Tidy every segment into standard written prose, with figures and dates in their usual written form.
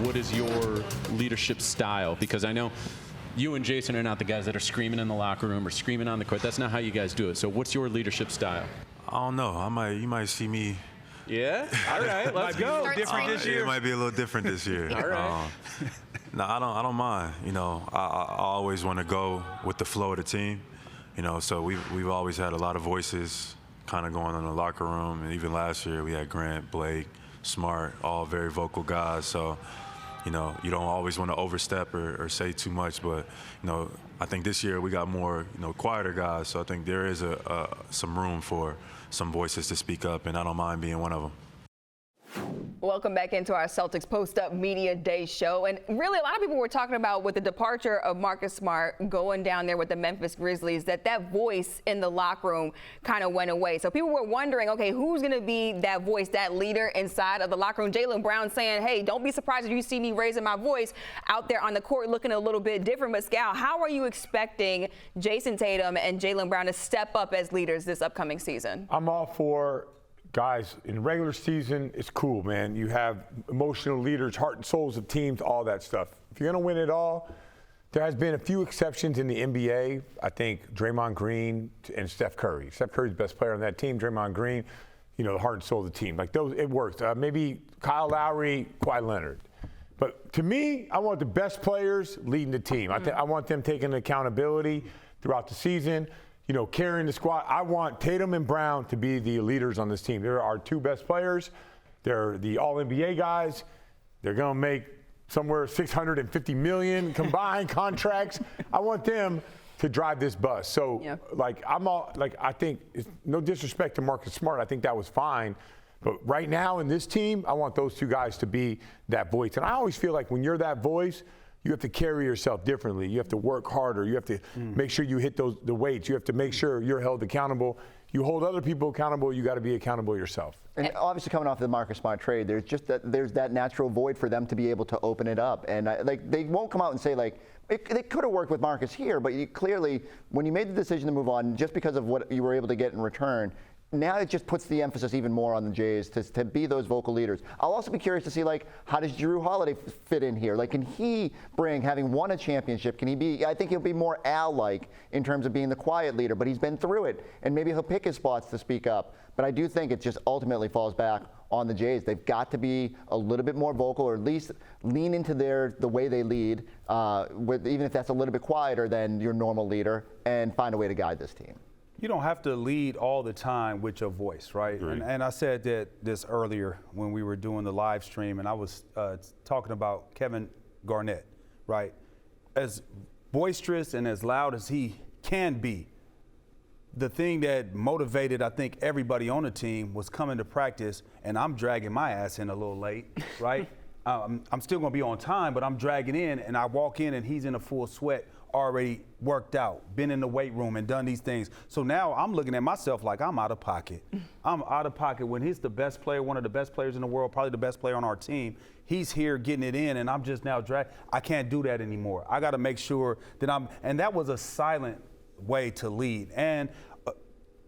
what is your leadership style? Because I know you and Jason are not the guys that are screaming in the locker room or screaming on the court. That's not how you guys do it. So what's your leadership style? I don't know. You might see me. Yeah? All right, let's go. Different this year. It might be a little different this year. All right. No, I don't mind. You know, I always want to go with the flow of the team. You know, so we've always had a lot of voices kind of going on in the locker room. And even last year, we had Grant, Blake, Smart, all very vocal guys. So, you know, you don't always want to overstep or say too much. But, you know, I think this year we got more, you know, quieter guys. So I think there is some room for some voices to speak up, and I don't mind being one of them. Welcome back into our Celtics PostUp Media Day show. And really, a lot of people were talking about with the departure of Marcus Smart going down there with the Memphis Grizzlies, that voice in the locker room kind of went away. So people were wondering, okay, who's going to be that voice, that leader inside of the locker room? Jaylen Brown saying, hey, don't be surprised if you see me raising my voice out there on the court looking a little bit different. But Scal, how are you expecting Jason Tatum and Jaylen Brown to step up as leaders this upcoming season? I'm all for guys, in regular season, it's cool, man. You have emotional leaders, heart and souls of teams, all that stuff. If you're going to win it all, there has been a few exceptions in the NBA. I think Draymond Green and Steph Curry. Steph Curry's the best player on that team. Draymond Green, you know, the heart and soul of the team. Like those, it works. Maybe Kyle Lowry, Kawhi Leonard. But to me, I want the best players leading the team. I want them taking accountability throughout the season. You know, carrying the squad. I want Tatum and Brown to be the leaders on this team. They're our two best players. They're the All-NBA guys. They're going to make somewhere $650 million combined contracts. I want them to drive this bus. So, I think, it's no disrespect to Marcus Smart. I think that was fine. But right now in this team, I want those two guys to be that voice. And I always feel like when you're that voice, you have to carry yourself differently. You have to work harder. You have to make sure you hit the weights. You have to make sure you're held accountable. You hold other people accountable. You got to be accountable yourself. And obviously, coming off the Marcus Smart trade, there's that natural void for them to be able to open it up. And they won't come out and say they could have worked with Marcus here, but you clearly, when you made the decision to move on, just because of what you were able to get in return, now it just puts the emphasis even more on the Jays to be those vocal leaders. I'll also be curious to see, how does Drew Holiday fit in here? Can he bring, having won a championship, can he be, I think he'll be more Al-like in terms of being the quiet leader, but he's been through it, and maybe he'll pick his spots to speak up. But I do think it just ultimately falls back on the Jays. They've got to be a little bit more vocal, or at least lean into the way they lead, even if that's a little bit quieter than your normal leader, and find a way to guide this team. You don't have to lead all the time with your voice, right? And I said this earlier when we were doing the live stream, and I was talking about Kevin Garnett, right? As boisterous and as loud as he can be, the thing that motivated, I think, everybody on the team was coming to practice, and I'm dragging my ass in a little late, right? I'm still going to be on time, but I'm dragging in, and I walk in, and he's in a full sweat, already worked out, been in the weight room and done these things. So now I'm looking at myself like I'm out of pocket. I'm out of pocket when he's the best player, one of the best players in the world, probably the best player on our team. He's here getting it in, and I'm just now I can't do that anymore. I got to make sure that and that was a silent way to lead. And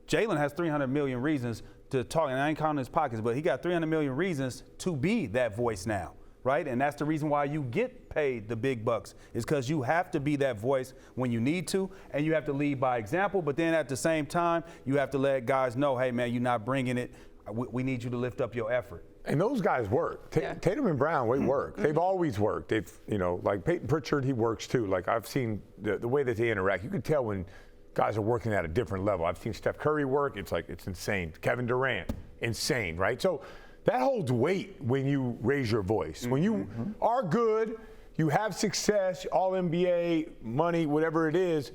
Jaylen has 300 million reasons to talk, and I ain't counting his pockets, but he got 300 million reasons to be that voice now. Right? And that's the reason why you get paid the big bucks, is because you have to be that voice when you need to, and you have to lead by example. But then at the same time, you have to let guys know, hey, man, you're not bringing it. We need you to lift up your effort. And those guys work. Tatum and Brown, they work. They've always worked. They've, like Peyton Pritchard, he works too. Like I've seen the way that they interact. You can tell when guys are working at a different level. I've seen Steph Curry work. It's insane. Kevin Durant, insane, right? So that holds weight when you raise your voice. When you are good, you have success, all NBA, money, whatever it is,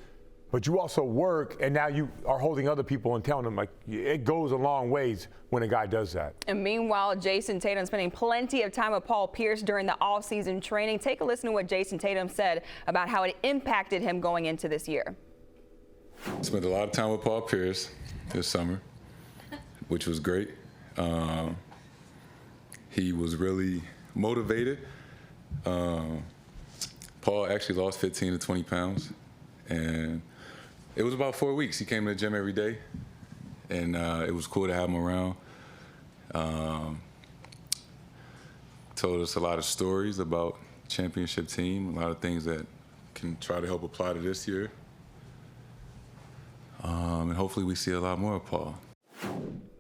but you also work, and now you are holding other people and telling them, it goes a long ways when a guy does that. And meanwhile, Jason Tatum spending plenty of time with Paul Pierce during the off-season training. Take a listen to what Jason Tatum said about how it impacted him going into this year. Spent a lot of time with Paul Pierce this summer, which was great. He was really motivated. Paul actually lost 15 to 20 pounds, and it was about 4 weeks. He came to the gym every day, and it was cool to have him around. told us a lot of stories about championship team, a lot of things that can try to help apply to this year. And hopefully we see a lot more of Paul.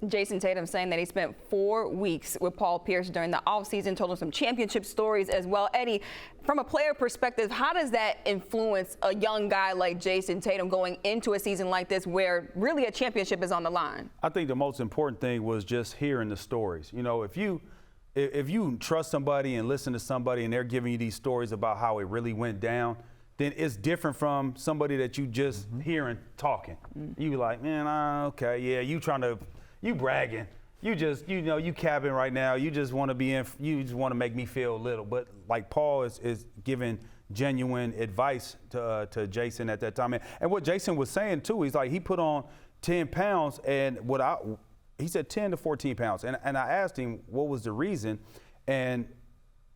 Jason Tatum saying that he spent 4 weeks with Paul Pierce during the offseason, told him some championship stories as well. Eddie, from a player perspective, how does that influence a young guy like Jason Tatum going into a season like this where really a championship is on the line? I think the most important thing was just hearing the stories. You know, if you trust somebody and listen to somebody and they're giving you these stories about how it really went down, then it's different from somebody that you just hearing talking. You like, man, okay, yeah, you bragging. You just, you capping right now. You just want to you just want to make me feel little. But like Paul is giving genuine advice to Jason at that time. And what Jason was saying too, he's like, he put on 10 pounds and he said 10 to 14 pounds. And I asked him what was the reason. And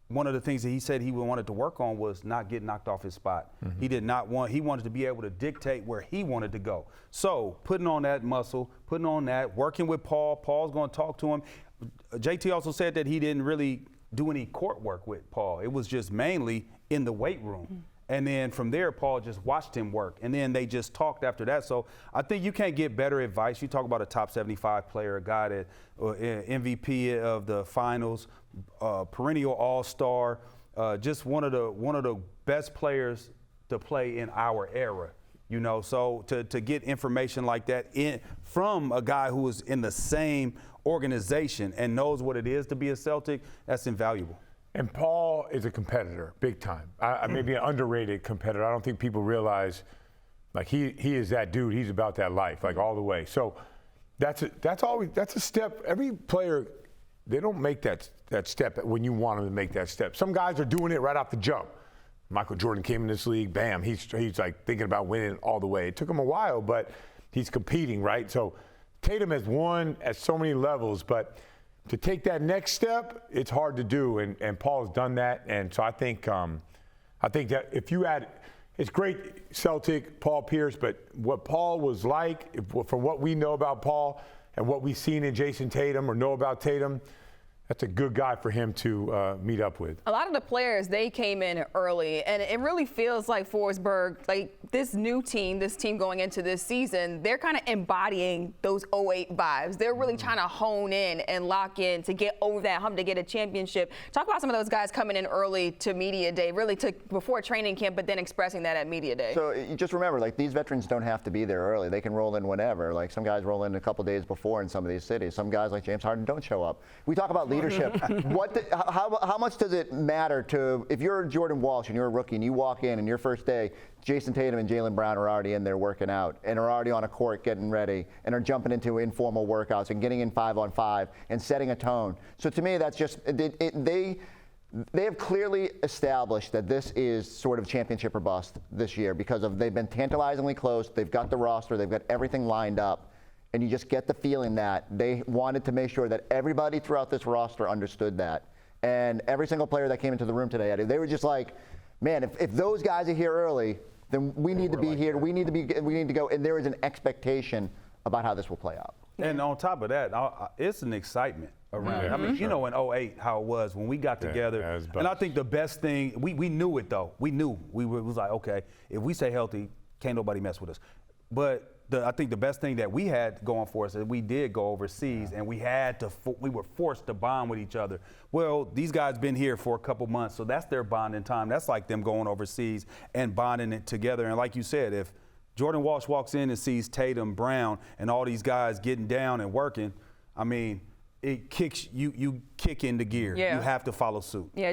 one of the things that he said he wanted to work on was not get knocked off his spot. He wanted to be able to dictate where he wanted to go. So putting on that muscle, putting on that, working with Paul. Paul's going to talk to him. JT also said that he didn't really do any court work with Paul. It was just mainly in the weight room. And then from there, Paul just watched him work. And then they just talked after that. So I think you can't get better advice. You talk about a top 75 player, a guy that MVP of the finals, perennial all-star, just one of the best players to play in our era. You know, so to get information like that from a guy who was in the same organization and knows what it is to be a Celtic, that's invaluable. And Paul is a competitor, big time. Maybe an underrated competitor. I don't think people realize, like he is that dude. He's about that life, like all the way. So that's a step. Every player, they don't make that step when you want them to make that step. Some guys are doing it right off the jump. Michael Jordan came in this league, bam, he's like thinking about winning all the way. It took him a while, but he's competing, right? So Tatum has won at so many levels, but to take that next step, it's hard to do, and Paul's done that. And so I think that if you add, it's great Celtic, Paul Pierce, but what Paul was like, from what we know about Paul and what we've seen in Jason Tatum or know about Tatum, that's a good guy for him to meet up with. A lot of the players, they came in early, and it really feels like Forsberg, like this team going into this season, they're kind of embodying those 08 vibes. They're really trying to hone in and lock in to get over that hump, to get a championship. Talk about some of those guys coming in early to media day, really before training camp, but then expressing that at media day. So you just remember, like, these veterans don't have to be there early. They can roll in whenever. Like, some guys roll in a couple days before in some of these cities. Some guys like James Harden don't show up. We talk about leadership. How much does it matter to, if you're Jordan Walsh and you're a rookie and you walk in and your first day, Jason Tatum and Jaylen Brown are already in there working out and are already on a court getting ready and are jumping into informal workouts and getting in 5-on-5 and setting a tone. So to me, that's just, they have clearly established that this is sort of championship or bust this year because they've been tantalizingly close. They've got the roster. They've got everything lined up. And you just get the feeling that they wanted to make sure that everybody throughout this roster understood that. And every single player that came into the room today, Eddie, they were just like, man, if those guys are here early, then we need to be here. We need to go. And there is an expectation about how this will play out. And on top of that, it's an excitement around. I mean, you know, in 08, how it was when we got together. And I think the best thing, we knew it though. We knew. It was like, okay, if we stay healthy, can't nobody mess with us. But I think the best thing that we had going for us is we did go overseas and we were forced to bond with each other. Well, these guys been here for a couple months, so that's their bonding time. That's like them going overseas and bonding it together. And like you said, if Jordan Walsh walks in and sees Tatum, Brown, and all these guys getting down and working, I mean, it kicks you kick into gear. Yeah. You have to follow suit. Yeah.